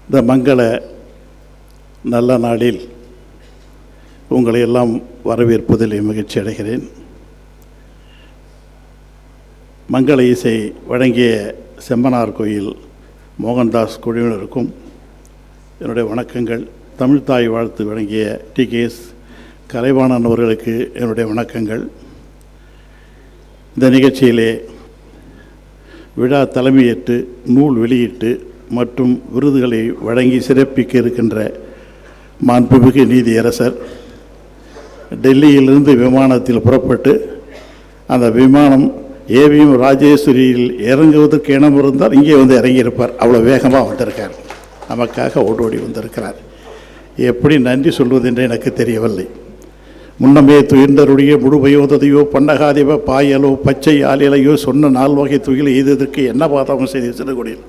இந்த மங்கள நல்ல நாளில் உங்களை எல்லாம் வரவேற்பதில் மகிழ்ச்சி அடைகிறேன். மங்கள இசை வழங்கிய செம்பனார் கோயில் மோகன்தாஸ் குழுவினருக்கும் என்னுடைய வணக்கங்கள். தமிழ்தாய் வாழ்த்து வழங்கிய டிகேஎஸ் கலைவாணன் அவர்களுக்கு என்னுடைய வணக்கங்கள். இந்த நிகழ்ச்சியிலே விழா தலைமையேற்று நூல் வெளியீட்டு மற்றும் விருதுகளை வழங்கி சிறப்பிக்க இருக்கின்ற மாண்புமிகு நீதியரசர் டெல்லியிலிருந்து விமானத்தில் புறப்பட்டு அந்த விமானம் ஏவிஎம் ராஜேஸ்வரியில் இறங்குவதற்கு இனம் இருந்தால் இங்கே வந்து இறங்கியிருப்பார். அவ்வளோ வேகமாக வந்திருக்கார், நமக்காக ஓடோடி வந்திருக்கிறார். எப்படி நன்றி சொல்வது என்று எனக்கு தெரியவில்லை. முன்னமே துயிர்ந்தருடைய முழுபயோதையோ பன்னகாதிப பாயலோ பச்சை ஆலிலையோ சொன்ன 4 வகை துயில் எய்ததற்கு என்ன பாதகம் செய்த சிறுகுடியில்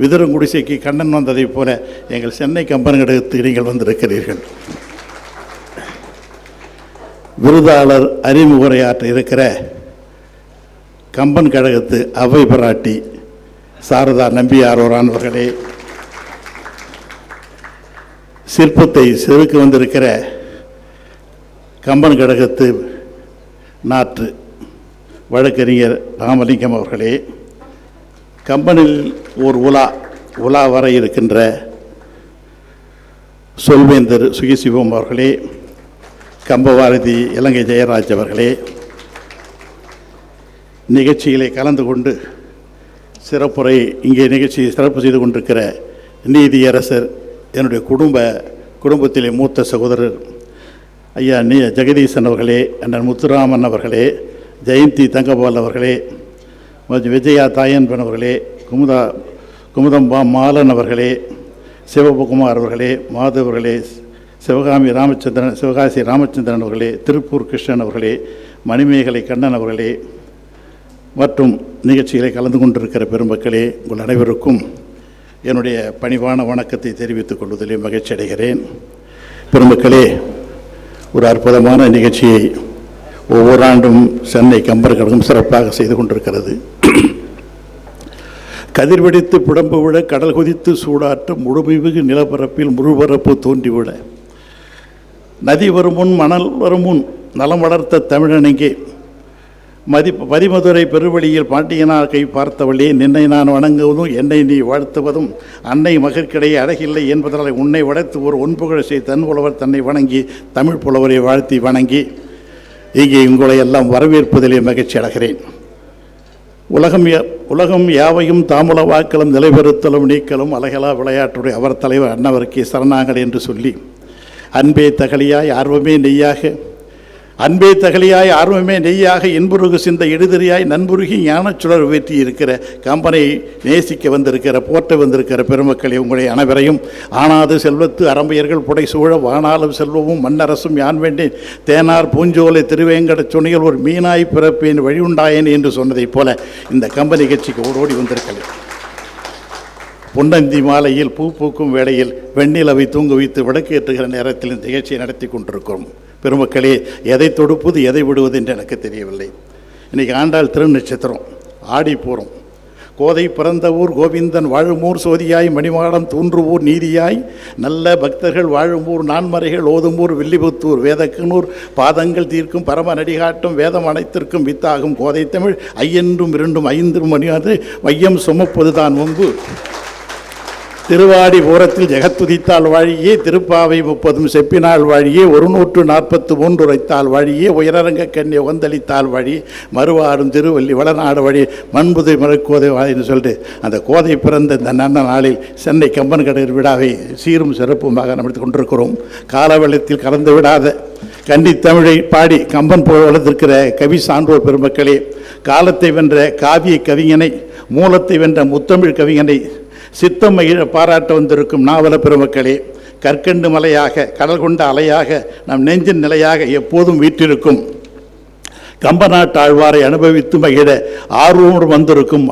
விதரங்குடிசைக்கு கண்ணன் வந்ததைப் போல எங்கள் சென்னை கம்பன் கடகத்துக்கு நீங்கள் வந்திருக்கிறீர்கள். விருதாளர் அறிமுறையாற்ற இருக்கிற கம்பன் கழகத்து அவை பராட்டி சாரதா நம்பியாரோரான் அவர்களே, சிற்பத்தை செதுக்க வந்திருக்கிற கம்பன் கழகத்து நாற்று வழக்கறிஞர் ராமலிங்கம் அவர்களே, கம்பனில் ஒரு உலா வர இருக்கின்ற சொல்வேந்தர் சுகிசிவம் அவர்களே, கம்பபாரதி இலங்கை ஜெயராஜ் அவர்களே, நிகழ்ச்சியிலே கலந்து கொண்டு சிறப்புரை இங்கே நிகழ்ச்சியை சிறப்பு செய்து கொண்டிருக்கிற நீதியரசர் என்னுடைய குடும்பத்திலே மூத்த சகோதரர் ஐயா ஜெகதீசன் அவர்களே, அண்ணன் முத்துராமன் அவர்களே, ஜெயந்தி தங்கபால் அவர்களே, விஜயா தாயன்பன் அவர்களே, குமுதம்பா மாலன் அவர்களே, சிவகுமார் அவர்களே, மாதவ் அவர்களே, சிவகாசி ராமச்சந்திரன் அவர்களே, திருப்பூர் கிருஷ்ணன் அவர்களே, மணிமேகலை கண்ணன் அவர்களே மற்றும் நிகழ்ச்சிகளை கலந்து கொண்டிருக்கிற பெருமக்களே, உங்கள் அனைவருக்கும் என்னுடைய பணிவான வணக்கத்தை தெரிவித்துக் கொள்வதிலே மகிழ்ச்சி அடைகிறேன். பெருமக்களே, ஒரு அற்புதமான நிகழ்ச்சியை ஒவ்வொரு ஆண்டும் சென்னை கம்பர் கழகம் சிறப்பாக செய்து கொண்டிருக்கிறது. கதிர்வெடித்து புடம்பு விட கடல் குதித்து சூடாற்ற முழுமிகு நிலப்பரப்பில் முழுபரப்பு தோன்றிவிட நதி வருமுன் மணல் வருமுன் நலம் வளர்த்த தமிழனங்கே மதிமதுரை பெருவழியில் பாண்டியனார் கை பார்த்தவளே, நின்னை நான் வணங்குவதும் என்னை நீ வாழ்த்துவதும் அன்னை மகற்கிடையே அழகில்லை என்பதால் உன்னை வளர்த்து ஒரு ஒன்புகழை தன் புலவர் தன்னை வணங்கி தமிழ் புலவரை வாழ்த்தி வணங்கி இங்கே உங்களை எல்லாம் வரவேற்பதிலே மகிழ்ச்சி அடைகிறேன். உலகம் யாவையும் தாமுல வாக்களும் நிலைபெறுத்தலும் நீக்கலும் அழகலா விளையாட்டுடைய அவர் தலைவர் அன்னவருக்கே சரணாங்கள் என்று சொல்லி, அன்பே தகலியாய் ஆர்வமே நெய்யாக இன்புருகு சிந்த எழுதிரியாய் நண்புருகி ஞானச்சுடர் உயர்த்தி இருக்கிற கம்பனை நேசிக்க வந்திருக்கிற போற்ற வந்திருக்கிற பெருமக்களை உங்களை அனைவரையும் ஆனாது செல்வத்து அரம்பையர்கள் புடை சூழ வானாலும் செல்வமும் மண்ணரசும் யான் வேண்டேன் தேனார் பூஞ்சோலை திருவேங்கட சுனிகள் ஒரு மீனாய் பிறப்பேன் வழியுண்டாயேன் என்று சொன்னதைப் போல இந்த கம்ப நிகழ்ச்சிக்கு ஓடோடி வந்திருக்கிறேன். பொன்னந்தி மாலையில் பூ பூக்கும் வேளையில் வெண்ணிலவை தூங்க வைத்து விளக்கேற்றுகிற நேரத்தில் இந்த நிகழ்ச்சியை நடத்தி கொண்டிருக்கிறோம். பெருமக்களே, எதை தொடுப்பது எதை விடுவது என்று எனக்கு தெரியவில்லை. இன்றைக்கி ஆண்டாள் திருநட்சத்திரம், ஆடிப்பூரம். கோதை பிறந்த ஊர் கோவிந்தன் வாழுமூர் சோதியாய் மணிமாடம் தூன்றுவூர் நீதியாய் நல்ல பக்தர்கள் வாழுமூர் நான்மறைகள் ஓதுமூர் வில்லிபுத்தூர் வேதக்கனூர் பாதங்கள் தீர்க்கும் பரம நடிகாட்டும் வேதம் அனைத்திற்கும் வித்தாகும் கோதை தமிழ் ஐயென்றும் 2 5 மணியாவது மையம் சுமப்பதுதான் முன்பு திருவாடி பூரத்தில் ஜெகத்துதித்தால் வாழியே திருப்பாவை 30 செப்பினாள் வாழியே 143 உரைத்தால் வாழியே உயரரங்க கண்ணை ஒந்தளித்தால் வாழி மறுவாடும் திருவள்ளி வளநாடு வழி மண்புதை மறுக்கோதை வாழின்னு சொல்லிட்டு அந்த கோதை பிறந்த இந்த நல்ல நாளில் சென்னை கம்பன் கடை விழாவை சீரும் சிறப்புமாக நடத்தி கொண்டிருக்கிறோம். காலவெள்ளத்தில் கலந்து விடாத கன்னி தமிழை பாடி கம்பன் போல வளர்த்திருக்கிற கவி சான்றோர் பெருமக்களே, காலத்தை வென்ற காவிய கவிஞனை, மூலத்தை வென்ற முத்தமிழ் கவிஞனை சித்தம் பாராட்ட வந்திருக்கும் நாவல பெருமக்களே, கற்கண்டு மலையாக கடல் கொண்ட அலையாக நம் நெஞ்சின் நிலையாக எப்போதும் வீற்றிருக்கும் கம்பநாட்டு ஆழ்வாரை அனுபவித்து மகிழ ஆர்வமுடன் வந்திருக்கும்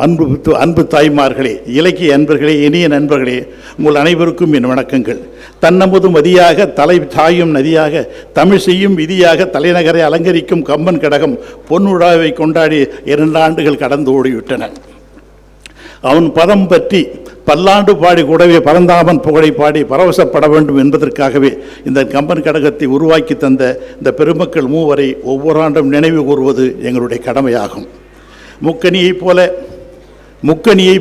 அன்பு தாய்மார்களே, இலக்கிய அன்பர்களே, இனிய நண்பர்களே, உங்கள் அனைவருக்கும் என் வணக்கங்கள். தன்னமுது மதியாக தலை தாயும் நதியாக தமிழ் செய்யும் விதியாக தலைநகரை அலங்கரிக்கும் கம்பன் கடகம் பொன்விழாவை கொண்டாடி 2 ஆண்டுகள் கடந்து ஓடிவிட்டன. அவன் பதம் பற்றி பல்லாண்டு பாடி கூடவே பரந்தாமன் புகழை பாடி பரவசப்பட வேண்டும் என்பதற்காகவே இந்த கம்பன் கடகத்தை உருவாக்கி தந்த இந்த பெருமக்கள் மூவரை ஒவ்வொரு ஆண்டும் நினைவு கூறுவது எங்களுடைய கடமையாகும். முக்கணியைப்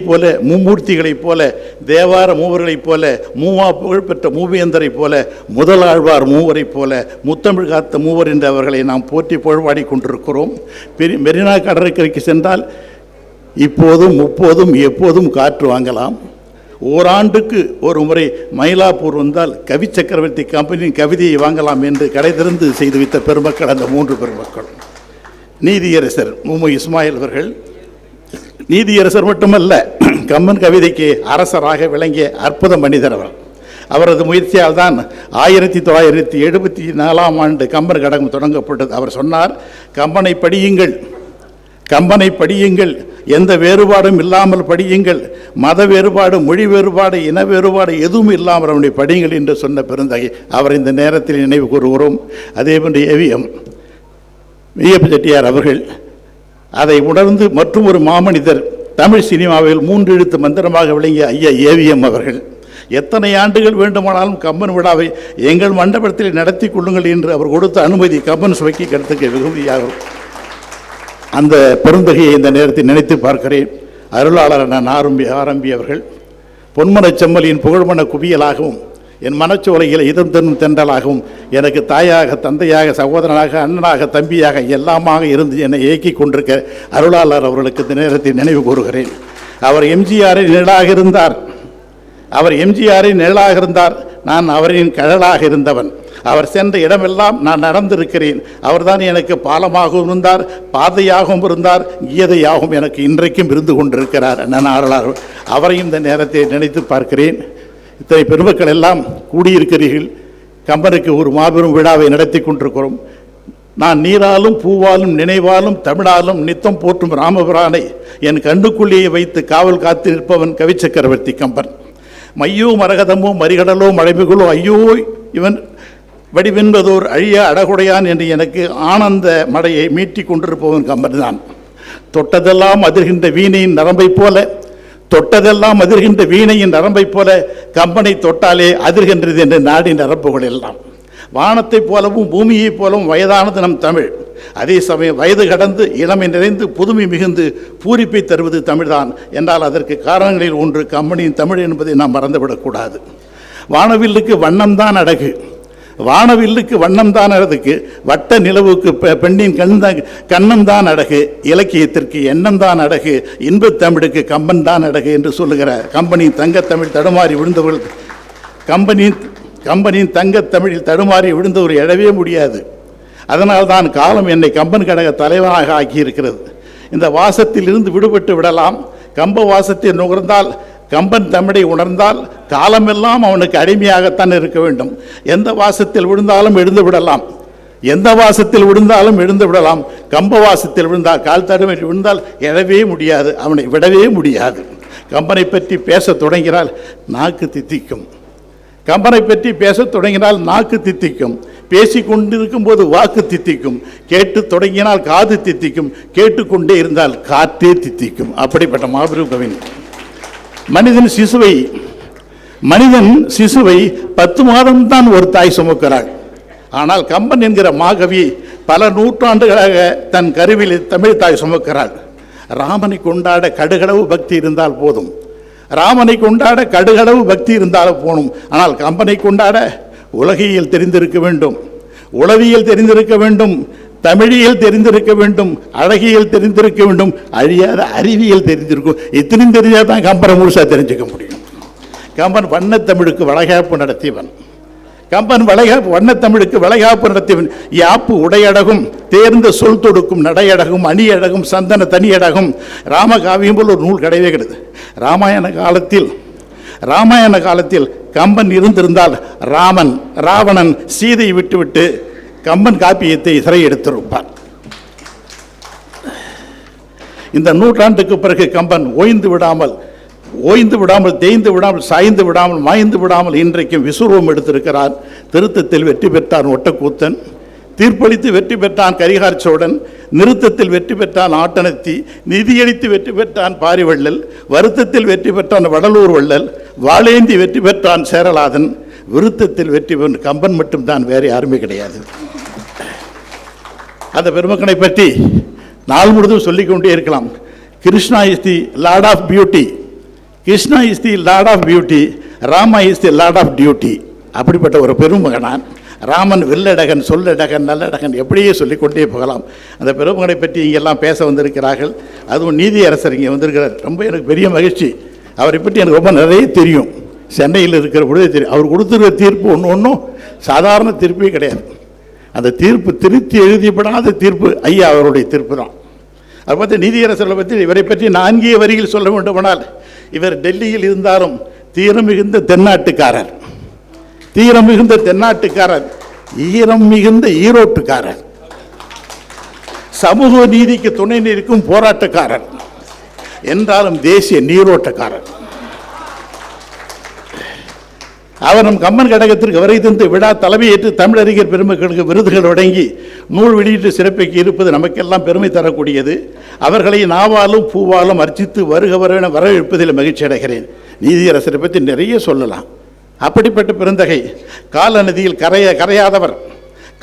போல மும்மூர்த்திகளைப் போல தேவார மூவர்களைப் போல மூவா புகழ்பெற்ற மூவேந்தரைப் போல முதலாழ்வார் மூவரைப் போல முத்தமிழ் காத்த மூவர் என்று அவர்களை நாம் போற்றி புகழ்வாடி கொண்டிருக்கிறோம். மெரினா கடற்கரைக்கு சென்றால் இப்போதும் முப்போதும் எப்போதும் காற்று வாங்கலாம். ஓராண்டுக்கு ஒரு முறை மயிலாப்பூர் வந்தால் கவி சக்கரவர்த்தி கம்பெனியின் கவிதையை வாங்கலாம் என்று கடை திறந்து செய்து வைத்த பெருமக்கள் அந்த மூன்று பெருமக்கள். நீதியரசர் முமு இஸ்மாயில் அவர்கள் நீதியரசர் மட்டுமல்ல, கம்பன் கவிதைக்கு அரசராக விளங்கிய அற்புத மனிதர் அவர். அவரது முயற்சியால் தான் 1974ஆம் ஆண்டு கம்பன் கடகம் தொடங்கப்பட்டது. அவர் சொன்னார், கம்பனை படியுங்கள், எந்த வேறுபாடும் இல்லாமல் படியுங்கள், மத வேறுபாடு, மொழி வேறுபாடு, இன வேறுபாடு எதுவும் இல்லாமல் அவனை படியுங்கள் என்று சொன்ன பெருந்தகை அவர் இந்த நேரத்தில் நினைவு கூறுகிறோம். அதேபோன்று ஏவிஎம் செட்டியார் அவர்கள் அதை உணர்ந்து மற்றும் ஒரு மாமனிதர் தமிழ் சினிமாவில் 3 எழுத்து மந்திரமாக விளங்கிய ஐயா ஏவிஎம் அவர்கள் எத்தனை ஆண்டுகள் வேண்டுமானாலும் கம்பன் விழாவை எங்கள் மண்டபத்தில் நடத்தி கொள்ளுங்கள் என்று அவர் கொடுத்த அனுமதி கம்பன் சுவைக்கு கருத்துக்கு வெகுதியாகும். அந்த பெருந்தகையை இந்த நேரத்தில் நினைத்து பார்க்கிறேன். அருளாளரான ஆரம்பி அவர்கள் பொன்மனச் செம்மலின் புகழ்மன குவியலாகவும் என் மனச்சோலையில் இதம் தரும் தென்றலாகவும் எனக்கு தாயாக, தந்தையாக, சகோதரனாக, அண்ணனாக, தம்பியாக எல்லாமாக இருந்து என்னை இயக்கி கொண்டிருக்க அருளாளர் அவர்களுக்கு இந்த நேரத்தில் நினைவு கூறுகிறேன். அவர் எம்ஜிஆரின் நிழலாக இருந்தார். நான் அவரின் கழலாக இருந்தவன். அவர் சென்ற இடமெல்லாம் நான் நடந்திருக்கிறேன். அவர்தான் எனக்கு பாலமாகவும் இருந்தார், பாதையாகவும் இருந்தார், கீதையாகவும் எனக்கு இன்றைக்கும் இருந்து கொண்டிருக்கிறார். நான் அவரையும் இந்த நேரத்தை நினைத்து பார்க்கிறேன். இத்தனை பெருமக்கள் எல்லாம் கூடியிருக்கிறீர்கள். கம்பனுக்கு ஒரு மாபெரும் விழாவை நடத்தி கொண்டிருக்கிறோம். நான் நீராலும் பூவாலும் நினைவாலும் தமிழாலும் நித்தம் போற்றும் ராமபிரானை என் கண்ணுக்குள்ளேயே வைத்து காவல் காத்து நிற்பவன் கவி சக்கரவர்த்தி கம்பன். மையோ மரகதமோ மறிகடலோ மழைமிகளோ ஐயோ இவன் வடிவென்பதோர் அழிய அடகுடையான் என்று எனக்கு ஆனந்த மடையை மீட்டி கொண்டிருப்பவன் கம்பன் தான். தொட்டதெல்லாம் அதிர்கின்ற வீணையின் நரம்பை போல கம்பனை தொட்டாலே அதிர்கின்றது என்று நாடின் நரம்புகள் எல்லாம். வானத்தைப் போலவும் பூமியைப் போலவும் வயதானது நம் தமிழ். அதே சமயம் வயது கடந்து இளமை நிறைந்து புதுமை மிகுந்து பூரிப்பை தருவது தமிழ்தான் என்றால் அதற்கு காரணங்களில் ஒன்று கம்பனின் தமிழ் என்பதை நாம் மறந்துவிடக்கூடாது. வானவில்லுக்கு வண்ணம்தான் அழகு, வட்ட நிலவுக்கு பெண்ணின் கண்ணம்தான் அழகு, இலக்கியத்திற்கு எண்ணம்தான் அழகு, இன்பத் தமிழுக்கு கம்பன் தான் அழகு என்று சொல்லுகிறார். கம்பனின் தங்கத்தமிழ் தடுமாறி விழுந்தவர்கள் கம்பனின் தங்கத்தமிழில் தடுமாறி விழுந்தவர் எழவே முடியாது. அதனால்தான் காலம் என்னை கம்பன் கடக தலைவனாக ஆக்கியிருக்கிறது. இந்த வாசத்தில் இருந்து விடுபட்டு விடலாம். கம்ப வாசத்தை நுகர்ந்தால், கம்பன் தமிழை உணர்ந்தால் காலமெல்லாம் அவனுக்கு அடிமையாகத்தான் இருக்க வேண்டும். எந்த வாசத்தில் விழுந்தாலும் எழுந்து விடலாம். கம்ப வாசத்தில் விழுந்தால், கால் தடுமை விழுந்தால் எழவே முடியாது, அவனை விடவே முடியாது. கம்பனை பற்றி பேசத் தொடங்கினால் நாக்கு தித்திக்கும். பேசிக்கொண்டிருக்கும் போது வாக்கு தித்திக்கும். கேட்டு தொடங்கினால் காது தித்திக்கும். கேட்டுக்கொண்டே இருந்தால் காற்றே தித்திக்கும். அப்படிப்பட்ட மாபெரும் கவிஞன். மனிதன் சிசுவை 10 மாதம்தான் ஒரு தாய் சுமக்கிறாள். ஆனால் கம்பன் என்கிற மாகவி பல நூற்றாண்டுகளாக தன் கருவில் தமிழ் தாய் சுமக்கிறாள். ராமனை கொண்டாட கடுகளவு பக்தி இருந்தால் போதும். ஆனால் கம்பனை கொண்டாட உலகியல் தெரிந்திருக்க வேண்டும், உளவியல் தெரிந்திருக்க வேண்டும், தமிழியல் தெரிந்திருக்க வேண்டும், அழகியல் தெரிந்திருக்க வேண்டும், அழியாத அறிவியல் தெரிந்திருக்கும். இத்தனையும் தெரிஞ்சால் தான் கம்பனை முழுசாக தெரிஞ்சுக்க முடியும். கம்பன் வண்ணத்தமிழுக்கு வளைகாப்பு நடத்தியவன். யாப்பு உடையடகும், தேர்ந்த சொல் தொடுக்கும் நடையடகும், அணியடகும், சந்தன தனியடகும், ராமகாவியம் போல் ஒரு நூல் கிடையவே கிடையாது. ராமாயண காலத்தில் கம்பன் இருந்திருந்தால் ராவணன் சீதையை விட்டுவிட்டு கம்பன் காப்பியத்தை சிறை எடுத்திருப்பார். இந்த நூற்றாண்டுக்கு பிறகு கம்பன் ஓய்ந்து விடாமல், தேய்ந்து விடாமல், சாய்ந்து விடாமல், மாய்ந்து விடாமல் இன்றைக்கும் விசுரூபம் எடுத்திருக்கிறார். திருத்தத்தில் வெற்றி பெற்றார் ஒட்டக்கூத்தன், தீர்ப்பளித்து வெற்றி பெற்றான் கரிகார் சோழன், நிறுத்தத்தில் வெற்றி பெற்றான் ஆட்டனத்தி, நிதியளித்து வெற்றி பெற்றான் பாரிவள்ளல், வருத்தத்தில் வெற்றி பெற்றான் வடலூர் வள்ளல், வாளேந்தி வெற்றி பெற்றான் சேரலாதன், விருத்தத்தில் வெற்றி பெற்ற கம்பன் மட்டும்தான், வேறு யாருமே கிடையாது. அந்த பெருமக்கனை பற்றி நாள் முழுதும் சொல்லிக்கொண்டே இருக்கலாம். Krishna is the Lord of beauty, Krishna is the Lord of beauty, Rama is the Lord of duty. அப்படிப்பட்ட ஒரு பெருமகனான். ராமன் வில்லடகன், சொல்லடகன், நல்லடகன், எப்படியே சொல்லிக்கொண்டே போகலாம். அந்த பெருமகனை பற்றி இங்கெல்லாம் பேச வந்திருக்கிறார்கள். அதுவும் நீதியரசர் இங்கே வந்திருக்கிறார். ரொம்ப எனக்கு பெரிய மகிழ்ச்சி. அவரை பற்றி எனக்கு ரொம்ப நிறைய தெரியும். சென்னையில் இருக்கிற பொழுதே தெரியும். அவர் கொடுத்துருக்க தீர்ப்பு ஒன்றும் சாதாரண தீர்ப்பே கிடையாது. அந்த தீர்ப்பு திருத்தி எழுதிப்படாத தீர்ப்பு ஐயா அவருடைய தீர்ப்பு தான். அதை பார்த்து நீதியரசர்களை பற்றி இவரை பற்றி 4 வரியில் சொல்ல வேண்டுமானால், இவர் டெல்லியில் இருந்தாலும் தீரம் மிகுந்த தென்னாட்டுக்காரர், தீரம் மிகுந்த தென்னாட்டுக்காரர், ஈரம் மிகுந்த ஈரோட்டுக்காரர், சமூக நீதிக்கு துணை நிற்கும் போராட்டக்காரர், என்றாலும் தேசிய நீரோட்டக்காரர். அவர் நம் கம்பன் கடகத்திற்கு வரை தந்து விழா தலைமையேற்று தமிழறிஞர் பெருமக்களுக்கு விருதுகள் வழங்கி நூல் வெளியீட்டு சிறப்பிக்கு இருப்பது நமக்கெல்லாம் பெருமை தரக்கூடியது. அவர்களை நாவாலும் பூவாலும் அர்ச்சித்து வருக வரவேன வரவேற்பதில் மகிழ்ச்சி அடைகிறேன். நீதியரசரை பற்றி நிறைய சொல்லலாம். அப்படிப்பட்ட பெருந்தகை. காலநதியில் கரையாதவர்,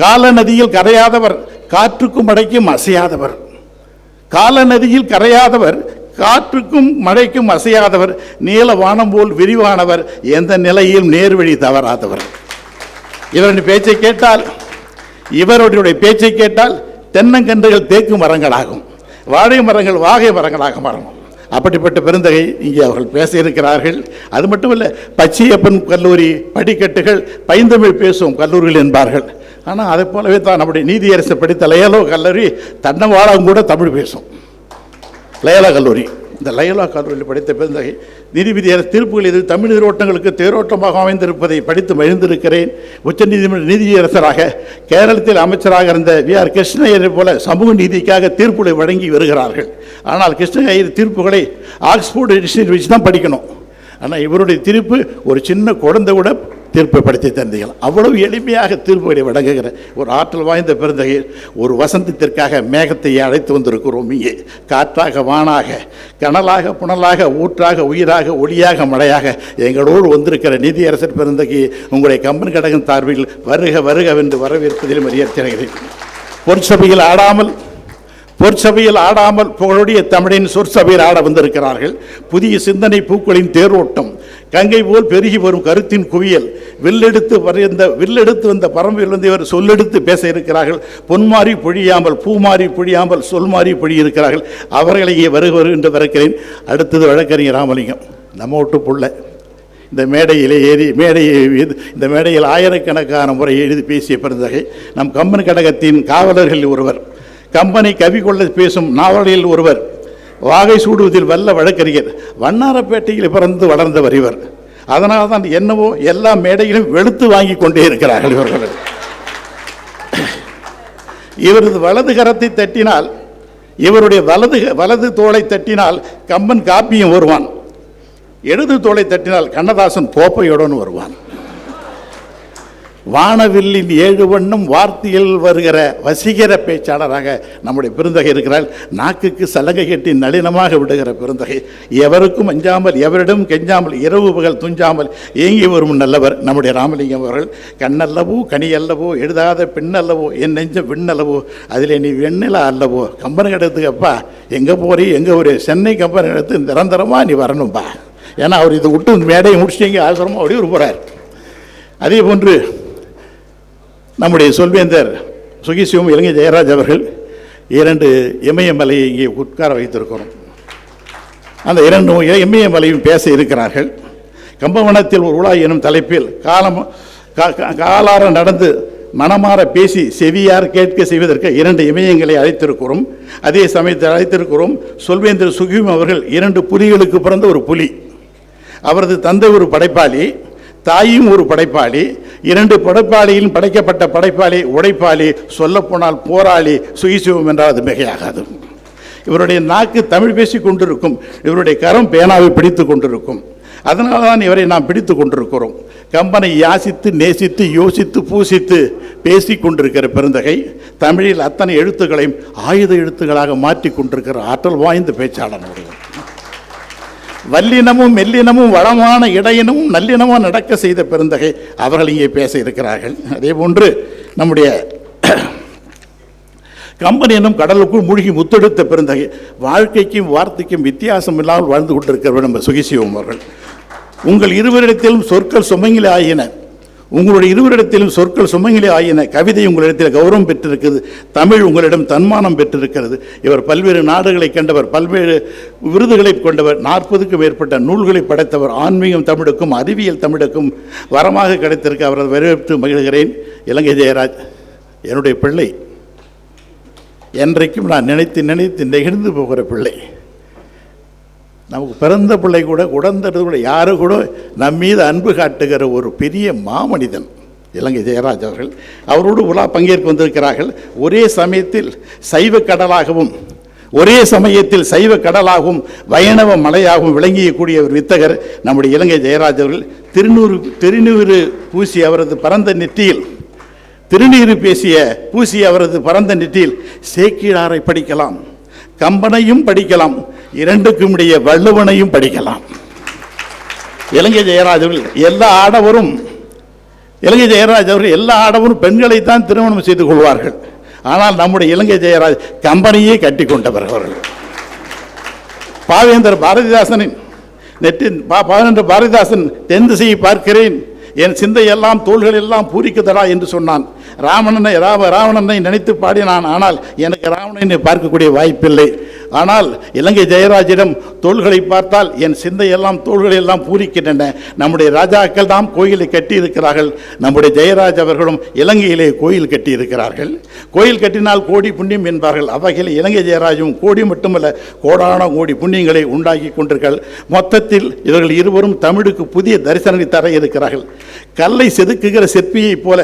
காலநதியில் கரையாதவர், காற்றுக்கும் மழைக்கும் அசையாதவர், காலநதியில் கரையாதவர், காற்றுக்கும் மழைக்கும் அசையாதவர், நீல வானம் போல் விரிவானவர், எந்த நிலையிலும் நேர்வழி தவறாதவர். இவருடைய பேச்சை கேட்டால் தென்னங்கன்றுகள் தேக்கு மரங்களாகும், வாழை மரங்கள் வாகை மரங்களாக மாறும். அப்படிப்பட்ட பெருந்தகை இங்கே அவர்கள் பேச இருக்கிறார்கள். அது மட்டுமல்ல, பச்சையப்பன் கல்லூரி படிக்கட்டுகள் பைந்தமிழ் பேசும் கல்லூரிகள் என்பார்கள். ஆனால் அதை போலவே தான் நம்முடைய நீதியரசு படித்த லயோலா கல்லூரி தன்னவாழம் கூட தமிழ் பேசும். லயோலா கல்லூரி, இந்த லயோலா கல்லூரியில் படித்த பெருந்தகை. நீதிபதியரசு தீர்ப்புகள் இது தமிழ் நீரோட்டங்களுக்கு தேரோட்டமாக அமைந்திருப்பதை படித்து மகிழ்ந்திருக்கிறேன். உச்ச நீதிமன்ற நீதியரசராக கேரளத்தில் அமைச்சராக இருந்த வி.ஆர். கிருஷ்ணய்யரை போல சமூக நீதிக்காக தீர்ப்புகளை வழங்கி வருகிறார்கள். ஆனால் கிருஷ்ணய்யர் தீர்ப்புகளை ஆக்ஸ்போர்ட் எடிஷன் வச்சு தான் படிக்கணும். ஆனால் இவருடைய தீர்ப்பு ஒரு சின்ன குழந்தை கூட தீர்ப்பை படுத்தி தந்தீர்கள். அவ்வளவு எளிமையாக தீர்ப்புகளை வழங்குகிற ஒரு ஆற்றல் வாய்ந்த பெருந்தகை. ஒரு வசந்தத்திற்காக மேகத்தை அழைத்து வந்திருக்கிறோம். இங்கே காற்றாக, வானாக, கனலாக, புனலாக, ஊற்றாக, உயிராக, ஒளியாக, மழையாக எங்களோடு வந்திருக்கிற நீதியரசர் பெருந்தகை உங்களுடைய கம்பன் கடகன் சார்பில் வருக வருகவென்று வரவேற்பதிலும் மரியாதைகிறேன். பொற்சபையில் ஆடாமல் புகழுடைய தமிழின் சொற்சபையில் ஆட வந்திருக்கிறார்கள். புதிய சிந்தனை பூக்களின் தேரோட்டம், கங்கை போல் பெருகி வரும் கருத்தின் குவியல், வில்லெடுத்து வந்த பரம்பிலிருந்து இவர் சொல்லெடுத்து பேச இருக்கிறார்கள். பொன்மாறி பொழியாமல், பூமாறி பொழியாமல், சொல்மாறி பொழியிருக்கிறார்கள். அவர்களை இங்கே வருக என்று வரக்கிறேன். அடுத்தது வழக்கறிஞர் ராமலிங்கம், நம்ம விட்டு புள்ள. இந்த மேடையிலே ஏறி இந்த மேடையில் ஆயிரக்கணக்கான முறை எழுதி பேசிய பெருந்தகை. நம் கம்பன் கடகத்தின் காவலர்கள் ஒருவர், கம்பனை கவி கொள்ள பேசும் நாவலில் ஒருவர், வாகை சூடுவதில் வல்ல வழக்கறிஞர், வண்ணாரப்பேட்டையில் பிறந்து வளர்ந்தவர் இவர். அதனால் தான் என்னவோ எல்லா மேடையிலும் வெளுத்து வாங்கி கொண்டே இருக்கிறார்கள் இவர்கள். இவரது வலது கரத்தை தட்டினால், இவருடைய வலது தோளை தட்டினால் கம்பன் காப்பியும் வருவான், இடது தோளை தட்டினால் கண்ணதாசன் கோப்பையுடன் வருவான். வானவில்லின் 7 வண்ணம் வார்த்தையில் வருகிற வசீகர பேச்சாளராக நம்முடைய பெருந்தகை இருக்கிறார். நாக்குக்கு சலங்கை கட்டி நளினமாக விடுகிற பெருந்தகை. எவருக்கும் அஞ்சாமல், எவரிடம் கெஞ்சாமல், இரவு பகல் துஞ்சாமல் ஏங்கி வரும் நல்லவர் நம்முடைய ராமலிங்கம் அவர்கள். கண்ணல்லவோ கனி அல்லவோ, எழுதாத பெண்ணல்லவோ, என் நெஞ்சம் விண்ணல்லவோ, அதில் நீ வெண்ணிலா அல்லவோ. கம்பன் கடத்துக்கு அப்பா எங்கே போறீ, எங்கே ஒரு சென்னை கம்பன் கடத்து நிரந்தரமாக நீ வரணும்பா. ஏன்னா அவர் இதை விட்டு மேடையை முடிச்சுட்டு அவசரமாக வெளியூர் போகிறார். அதே போன்று நம்முடைய சொல்வேந்தர் சுகிசிவம் இலங்கை ஜெயராஜ் அவர்கள் 2 இமயமலையை இங்கே உட்கார வைத்திருக்கிறோம். அந்த 2 இமயமலையும் பேச இருக்கிறார்கள். கம்பவனத்தில் ஒரு உலா எனும் தலைப்பில் காலார நடந்து மனமாற பேசி செவியார் கேட்க செய்வதற்கு 2 இமயங்களை அழைத்திருக்கிறோம். அதே சமயத்தில் அழைத்திருக்கிறோம் சொல்வேந்தர் சுகிசிவம் அவர்கள் 2 புலிகளுக்கு பிறந்த ஒரு புலி. அவரது தந்தை ஒரு படைப்பாளி, தாயும் ஒரு படைப்பாளி. 2 படைப்பாளியிலும் படைக்கப்பட்ட படைப்பாளி உடைப்பாளி, சொல்லப்போனால் போராளி. சுகிசிவம் என்றால் அது மிகையாகாது. இவருடைய நாக்கு தமிழ் பேசி கொண்டிருக்கும், இவருடைய கரம் பேனாவை பிடித்து கொண்டிருக்கும். அதனால தான் இவரை நாம் பிடித்து கொண்டிருக்கிறோம். கம்பனை யாசித்து நேசித்து யோசித்து பூசித்து பேசி கொண்டிருக்கிற பெருந்தகை தமிழில் அத்தனை எழுத்துக்களையும் ஆயுத எழுத்துக்களாக மாற்றி கொண்டிருக்கிற ஆற்றல் வாய்ந்த பேச்சாளர். வல்லினமும் மெல்லினமும் வளமான இடையினமும் நல்லினமும் நடக்க செய்த பெருந்தகை அவர்கள் இங்கே பேச இருக்கிறார்கள். அதே போன்று நம்முடைய கம்பன் என்னும் கடலுக்குள் மூழ்கி முத்தெடுத்த பெருந்தகை வாழ்க்கைக்கும் வார்த்தைக்கும் வித்தியாசம் இல்லாமல் வாழ்ந்து கொண்டிருக்கிறவர் நம்ம சுகிசிவம் அவர்கள். உங்கள் இருவரிடத்திலும் சொற்கள் சுமங்கிலே ஆயின, உங்களுடைய இருவரிடத்திலும் சொற்கள் சுமங்கிலே ஆயின. கவிதை உங்களிடத்தில் கௌரவம் பெற்றிருக்கிறது, தமிழ் உங்களிடம் தன்மானம் பெற்றிருக்கிறது. இவர் பல்வேறு நாடுகளை கண்டவர், பல்வேறு விருதுகளை கொண்டவர், 40க்கும் மேற்பட்ட நூல்களை படைத்தவர். ஆன்மீகம் தமிழுக்கும் அறிவியல் தமிழுக்கும் வரமாக கிடைத்திருக்க அவரை வரவேற்று மகிழ்கிறேன். இலங்கை ஜெயராஜ் என்னுடைய பிள்ளை, என்றைக்கும் நான் நினைத்து நினைத்து நெகிழ்ந்து போகிற பிள்ளை. நமக்கு பிறந்த பிள்ளை கூட உடந்தது கூட யாரு கூட நம் மீது அன்பு காட்டுகிற ஒரு பெரிய மாமனிதன் இலங்கை ஜெயராஜ் அவர்கள். அவரோடு உலா பங்கேற்க வந்திருக்கிறார்கள். ஒரே சமயத்தில் சைவ கடலாகவும் ஒரே சமயத்தில் சைவ கடலாகவும் வைணவ மலையாகவும் விளங்கியக்கூடிய ஒரு வித்தகர் நம்முடைய இலங்கை ஜெயராஜ் அவர்கள். திருநீறு பூசி அவரது பரந்த நெற்றியில் திருநீறு பூசிய அவரது பரந்த நெற்றியில் சேக்கிழாரை படிக்கலாம், கம்பனையும் படிக்கலாம், இரண்டுக்கும் இடையே வள்ளுவனையும் படிக்கலாம். இலங்கை ஜெயராஜ் அவர்கள் எல்லா ஆடவரும் பெண்களைத்தான் திருமணம் செய்து கொள்வார்கள். ஆனால் நம்முடைய இலங்கை ஜெயராஜ் கம்பனையே கட்டி கொண்டவர் அவர்கள். பாரதிதாசன் தென் திசையை பார்க்கிறேன், என் சிந்தையெல்லாம் தோள்கள் எல்லாம் பூரிக்குதடா என்று சொன்னான். ராவணனை நினைத்து பாடினான். ஆனால் எனக்கு ராவணனை பார்க்கக்கூடிய வாய்ப்பில்லை. ஆனால் இலங்கை ஜெயராஜிடம் தோள்களை பார்த்தால் என் சிந்தையெல்லாம் தோள்கள் எல்லாம் பூரிக்கின்றன. நம்முடைய ராஜாக்கள் தான் கோயிலை கட்டி இருக்கிறார்கள், நம்முடைய ஜெயராஜ் அவர்களும் இலங்கையிலே கோயில் கட்டி இருக்கிறார்கள். கோயில் கட்டினால் கோடி புண்ணியம் என்பார்கள். அவ்வகையில் இலங்கை ஜெயராஜும் கோடி மட்டுமல்ல கோடான கோடி புண்ணியங்களை உண்டாக்கி கொண்டிருக்கிறார்கள். மொத்தத்தில் இவர்கள் இருவரும் தமிழுக்கு புதிய தரிசனத்தை தர இருக்கிறார்கள். கல்லை செதுக்குகிற சிற்பியைப் போல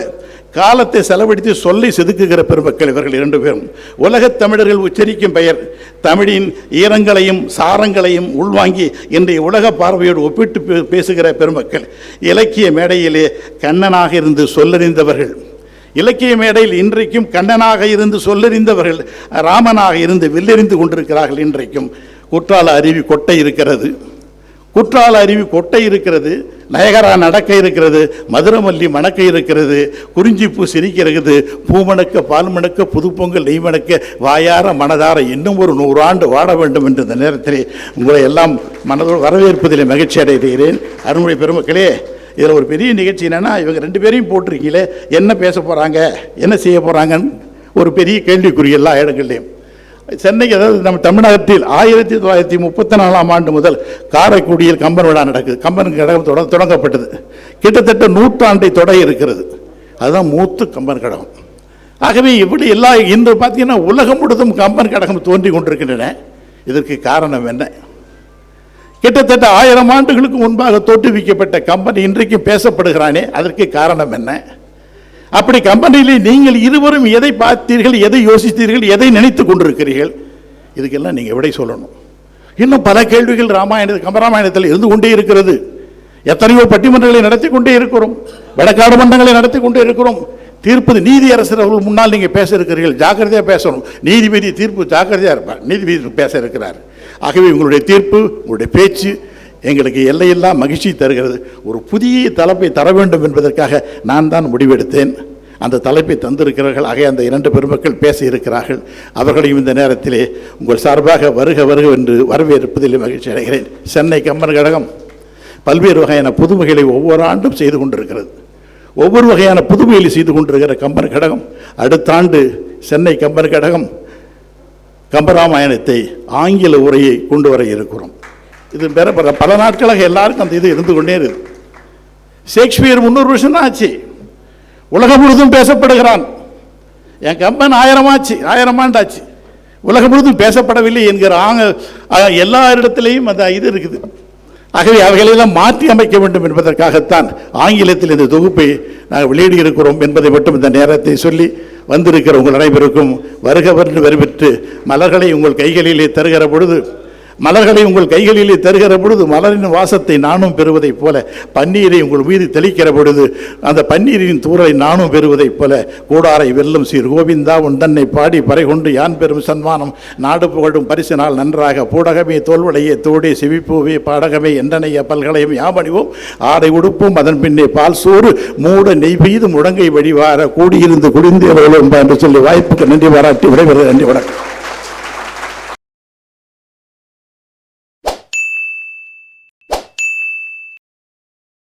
காலத்தை செலவழித்து சொல்லை செதுக்குகிற பெருமக்கள் இவர்கள் இரண்டு பேரும். உலகத் தமிழர்கள் உச்சரிக்கும் பெயர் தமிழின் ஈரங்களையும் சாரங்களையும் உள்வாங்கி இன்றைய உலக பார்வையோடு ஒப்பிட்டு பேசுகிற பெருமக்கள். இலக்கிய மேடையிலே கண்ணனாக இருந்து சொல்லறிந்தவர்கள், இலக்கிய மேடையில் இன்றைக்கும் கண்ணனாக இருந்து சொல்லறிந்தவர்கள், ராமனாக இருந்து வில்லெறிந்து கொண்டிருக்கிறார்கள். இன்றைக்கும் குற்றால அருவி கொட்டை இருக்கிறது, நயகரா நடக்க இருக்கிறது, மதுரமல்லி மணக்க இருக்கிறது, குறிஞ்சிப்பூ சிரிக்க இருக்குது, பூமணக்க பால் மணக்க புதுப்பொங்கல் நெய் மணக்க வாயார மனதார இன்னும் ஒரு 100 ஆண்டு வாட வேண்டும் என்ற இந்த நேரத்திலே உங்களை எல்லாம் மனதோடு வரவேற்பதில் மகிழ்ச்சி அடைகிறேன். அருமை பெருமக்களே, இதில் ஒரு பெரிய நிகழ்ச்சி என்னென்னா, இவங்க 2 பேரையும் போட்டிருக்கீங்களே, என்ன பேச போகிறாங்க, என்ன செய்ய போகிறாங்கன்னு ஒரு பெரிய கேள்விக்குறி எல்லா இடங்கள்லையும். சென்னைக்கு, அதாவது நம்ம தமிழகத்தில் 1934ஆம் ஆண்டு முதல் காரைக்குடியில் கம்பன் விழா நடக்குது. கம்பன் கடகம் தொடங்கப்பட்டது. கிட்டத்தட்ட 100 ஆண்டை தொட இருக்கிறது. அதுதான் மூத்த கம்பன் கடகம். ஆகவே இப்படி இன்று பார்த்தீங்கன்னா உலகம் முழுவதும் கம்பன் கடகம் தோன்றி கொண்டிருக்கின்றன. இதற்கு காரணம் என்ன? கிட்டத்தட்ட 1000 ஆண்டுகளுக்கு முன்பாக தோற்றுவிக்கப்பட்ட கம்பன் இன்றைக்கும் பேசப்படுகிறானே, அதற்கு காரணம் என்ன? அப்படி கம்பெனியிலே நீங்கள் இருவரும் எதை பார்த்தீர்கள், எதை யோசித்தீர்கள், எதை நினைத்து கொண்டிருக்கிறீர்கள்? இதுக்கெல்லாம் நீங்கள் விடை சொல்லணும். இன்னும் பல கேள்விகள் கம்பராமாயணத்தில் இருந்து கொண்டே இருக்கிறது. எத்தனையோ பட்டிமன்றங்களை நடத்தி கொண்டே இருக்கிறோம், வழக்காடு மன்றங்களை நடத்தி கொண்டே இருக்கிறோம். தீர்ப்பு நீதியரசர் அவர்கள் முன்னால் நீங்கள் பேச இருக்கிறீர்கள், ஜாக்கிரதையாக பேசணும். நீதிபதி தீர்ப்பு ஜாக்கிரதையாக இருப்பார், நீதிபதி பேச இருக்கிறார். ஆகவே உங்களுடைய தீர்ப்பு, உங்களுடைய பேச்சு எங்களுக்கு எல்லையெல்லாம் மகிழ்ச்சி தருகிறது. ஒரு புதிய தலைப்பை தர வேண்டும் என்பதற்காக நான் தான் முடிவெடுத்தேன். அந்த தலைப்பை தந்திருக்கிறார்கள். ஆக அந்த 2 பெருமக்கள் பேச இருக்கிறார்கள். அவர்களையும் இந்த நேரத்திலே உங்கள் சார்பாக வருக என்று வரவேற்பதில் மகிழ்ச்சி அடைகிறேன். சென்னை கம்பன் கழகம் பல்வேறு வகையான புதுமைகளை ஒவ்வொரு ஆண்டும் செய்து கொண்டிருக்கிறது. ஒவ்வொரு வகையான புதுமைகளை செய்து கொண்டிருக்கிற கம்பன் கழகம் அடுத்த ஆண்டு சென்னை கம்பன் கழகம் கம்பராமாயணத்தை ஆங்கில உரையை கொண்டு வர இருக்கிறோம். இது பல நாட்களாக எல்லாருக்கும் அந்த இது இருந்து கொண்டே இருக்கு. ஷேக்ஸ்பியர் 300 வருஷம் தான் ஆச்சு, உலகம் முழுதும் பேசப்படுகிறான். என் கம்பன் 1000 ஆண்டாச்சு, உலகம் முழுதும் பேசப்படவில்லை என்கிற எல்லா இடத்திலையும் அந்த இது இருக்குது. ஆகவே அவைகளெல்லாம் மாற்றி அமைக்க வேண்டும் என்பதற்காகத்தான் ஆங்கிலத்தில் இந்த தொகுப்பை நாங்கள் வெளியிட்டிருக்கிறோம் என்பதை மட்டும் இந்த நேரத்தை சொல்லி வந்திருக்கிற உங்கள் அனைவருக்கும் வருக வரவேற்று மலர்களை உங்கள் கைகளிலே தருகிற பொழுது மலர்களை உங்கள் கைகளிலே தருகிற பொழுது மலரின் வாசத்தை நானும் பெறுவதைப் போல, பன்னீரை உங்கள் மீது தெளிக்கிற பொழுது அந்த பன்னீரின் தூரை நானும் பெறுவதைப் போல, கூடாரை வெல்லும் சீர் கோவிந்தா உன் தன்னை பாடி பறை கொண்டு யான் பெறும் சன்மானம் நாடு புகழும் பரிசினால் நன்றாக பூடகமே தோல்வடையே தோடே செவிப்பூவே பாடகமே என்றனைய பல்கலையும் யாமணிவோம் ஆடை உடுப்போம் அதன் பின்னே பால் சோறு மூட நெய் பெய்து முழங்கை வழிவார கூடியிருந்து குடிந்து என்று சொல்லி வாய்ப்புக்கு நன்றி பாராட்டி விடைபெறுவது. நன்றி, வணக்கம்.